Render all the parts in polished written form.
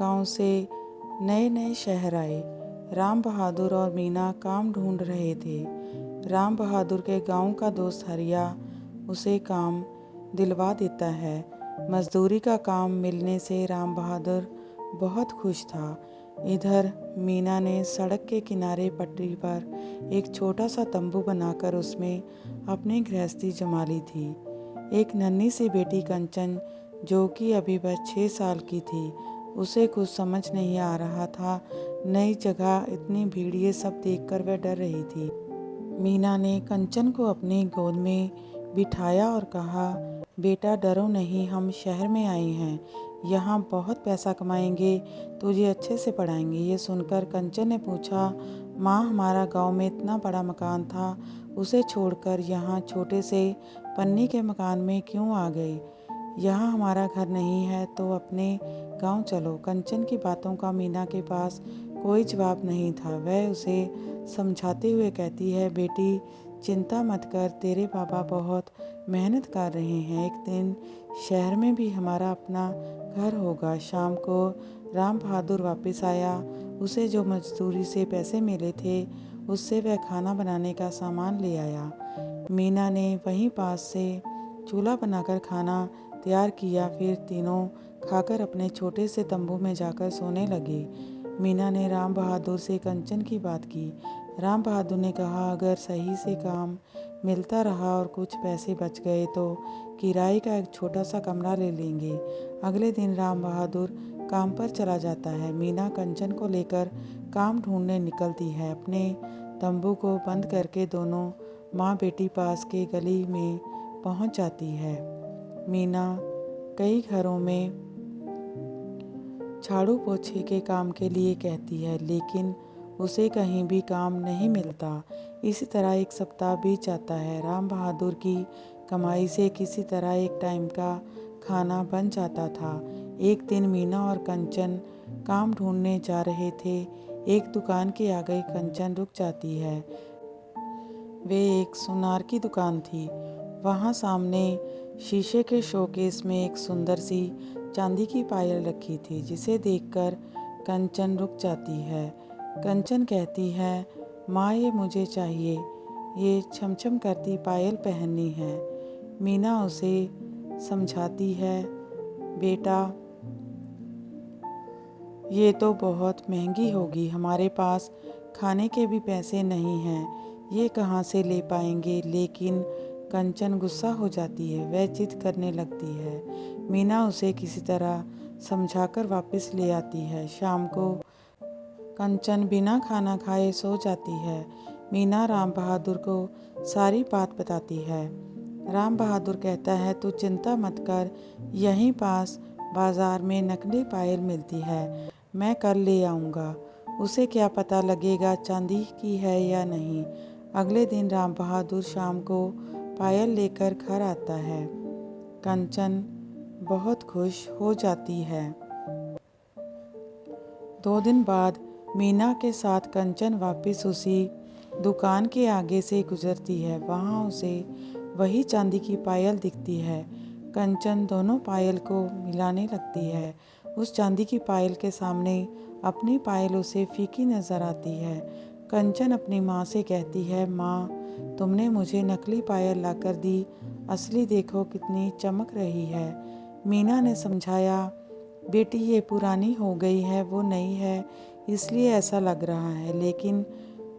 गांव से नए नए शहर आए। राम बहादुर और मीना काम ढूंढ रहे थे। राम बहादुर के गांव का दोस्त हरिया उसे काम दिलवा देता है। मजदूरी का काम मिलने से राम बहादुर बहुत खुश था। इधर मीना ने सड़क के किनारे पटरी पर एक छोटा सा तंबू बनाकर उसमें अपनी गृहस्थी जमा ली थी। एक नन्ही सी बेटी कंचन, जो कि अभी बस 6 साल की थी, उसे कुछ समझ नहीं आ रहा था। नई जगह, इतनी भीड़, ये सब देखकर वह डर रही थी। मीना ने कंचन को अपनी गोद में बिठाया और कहा, बेटा डरो नहीं, हम शहर में आए हैं, यहाँ बहुत पैसा कमाएंगे, तुझे अच्छे से पढ़ाएंगे। ये सुनकर कंचन ने पूछा, माँ हमारा गांव में इतना बड़ा मकान था, उसे छोड़कर यहाँ छोटे से पन्नी के मकान में क्यों आ गए? यहाँ हमारा घर नहीं है तो अपने गांव चलो। कंचन की बातों का मीना के पास कोई जवाब नहीं था। वह उसे समझाते हुए कहती है, बेटी चिंता मत कर, तेरे पापा बहुत मेहनत कर रहे हैं, एक दिन शहर में भी हमारा अपना घर होगा। शाम को राम बहादुर वापस आया। उसे जो मजदूरी से पैसे मिले थे उससे वह खाना बनाने का सामान ले आया। मीना ने वहीं पास से चूल्हा बनाकर खाना तैयार किया। फिर तीनों खाकर अपने छोटे से तंबू में जाकर सोने लगे। मीना ने राम बहादुर से कंचन की बात की। राम बहादुर ने कहा, अगर सही से काम मिलता रहा और कुछ पैसे बच गए तो किराए का एक छोटा सा कमरा ले लेंगे। अगले दिन राम बहादुर काम पर चला जाता है। मीना कंचन को लेकर काम ढूंढने निकलती है। अपने तंबू को बंद करके दोनों माँ बेटी पास के गली में पहुँच जाती है। मीना कई घरों में झाड़ू पोछे के काम के लिए कहती है, लेकिन उसे कहीं भी काम नहीं मिलता। इसी तरह एक सप्ताह बीत जाता है। राम बहादुर की कमाई से किसी तरह एक टाइम का खाना बन जाता था। एक दिन मीना और कंचन काम ढूंढने जा रहे थे। एक दुकान के आगे कंचन रुक जाती है। वे एक सुनार की दुकान थी। वहाँ सामने शीशे के शोकेस में एक सुंदर सी चांदी की पायल रखी थी, जिसे देखकर कंचन रुक जाती है। कंचन कहती है, माँ ये मुझे चाहिए, ये छमछम करती पायल पहननी है। मीना उसे समझाती है, बेटा ये तो बहुत महंगी होगी, हमारे पास खाने के भी पैसे नहीं हैं, ये कहाँ से ले पाएंगे। लेकिन कंचन गुस्सा हो जाती है। वह जिद करने लगती है। मीना उसे किसी तरह समझाकर वापस ले आती है। शाम को कंचन बिना खाना खाए सो जाती है। मीना राम बहादुर को सारी बात बताती है। राम बहादुर कहता है, तू चिंता मत कर, यहीं पास बाजार में नकली पायल मिलती है, मैं कल ले आऊँगा। उसे क्या पता लगेगा चांदी की है या नहीं। अगले दिन राम बहादुर शाम को पायल लेकर घर आता है। कंचन बहुत खुश हो जाती है। 2 दिन बाद मीना के साथ कंचन वापस उसी दुकान के आगे से गुजरती है। वहाँ उसे वही चांदी की पायल दिखती है। कंचन दोनों पायल को मिलाने लगती है। उस चांदी की पायल के सामने अपनी पायल उसे फीकी नजर आती है। कंचन अपनी माँ से कहती है, माँ तुमने मुझे नकली पायल लाकर दी, असली देखो कितनी चमक रही है। मीना ने समझाया, बेटी ये पुरानी हो गई है, वो नई है, इसलिए ऐसा लग रहा है। लेकिन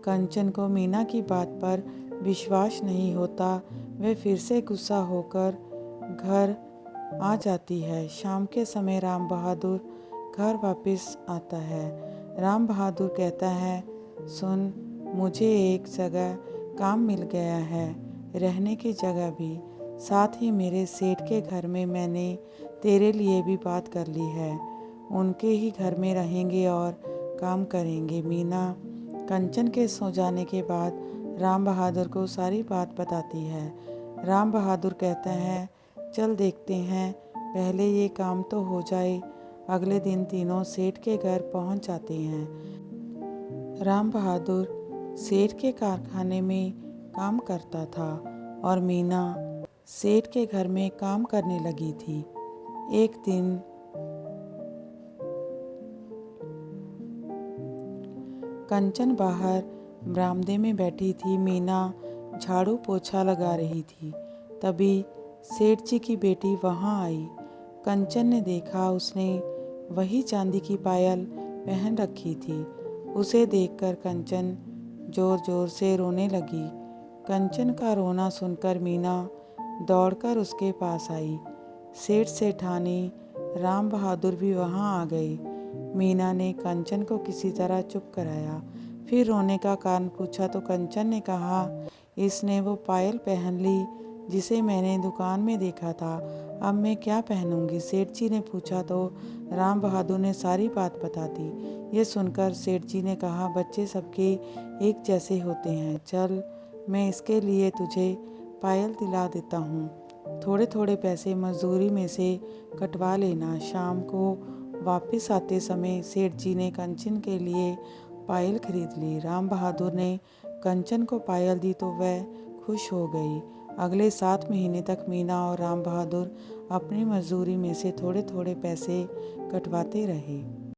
कंचन को मीना की बात पर विश्वास नहीं होता। वह फिर से गुस्सा होकर घर आ जाती है। शाम के समय राम बहादुर घर वापस आता है। राम बहादुर कहता है, सुन, मुझे एक जगह काम मिल गया है, रहने की जगह भी, साथ ही मेरे सेठ के घर में मैंने तेरे लिए भी बात कर ली है, उनके ही घर में रहेंगे और काम करेंगे। मीना कंचन के सो जाने के बाद राम बहादुर को सारी बात बताती है। राम बहादुर कहता है, चल देखते हैं, पहले ये काम तो हो जाए। अगले दिन तीनों सेठ के घर पहुंच जाते हैं। राम बहादुर सेठ के कारखाने में काम करता था और मीना सेठ के घर में काम करने लगी थी। एक दिन कंचन बाहर बरामदे में बैठी थी। मीना झाड़ू पोछा लगा रही थी। तभी सेठ जी की बेटी वहाँ आई। कंचन ने देखा, उसने वही चांदी की पायल पहन रखी थी। उसे देखकर कंचन जोर जोर से रोने लगी। कंचन का रोना सुनकर मीना दौड़कर उसके पास आई। सेठ सेठानी राम बहादुर भी वहाँ आ गए। मीना ने कंचन को किसी तरह चुप कराया। फिर रोने का कारण पूछा तो कंचन ने कहा, इसने वो पायल पहन ली जिसे मैंने दुकान में देखा था। अब मैं क्या पहनूंगी? सेठ जी ने पूछा तो राम बहादुर ने सारी बात बता दी। ये सुनकर सेठ जी ने कहा, बच्चे सबके एक जैसे होते हैं। चल, मैं इसके लिए तुझे पायल दिला देता हूँ। थोड़े थोड़े पैसे मजदूरी में से कटवा लेना। शाम को वापस आते समय सेठ जी ने कंचन के लिए पायल खरीद ली। राम बहादुर ने कंचन को पायल दी तो वह खुश हो गई। अगले 7 महीने तक मीना और राम बहादुर अपनी मजदूरी में से थोड़े थोड़े पैसे कटवाते रहे।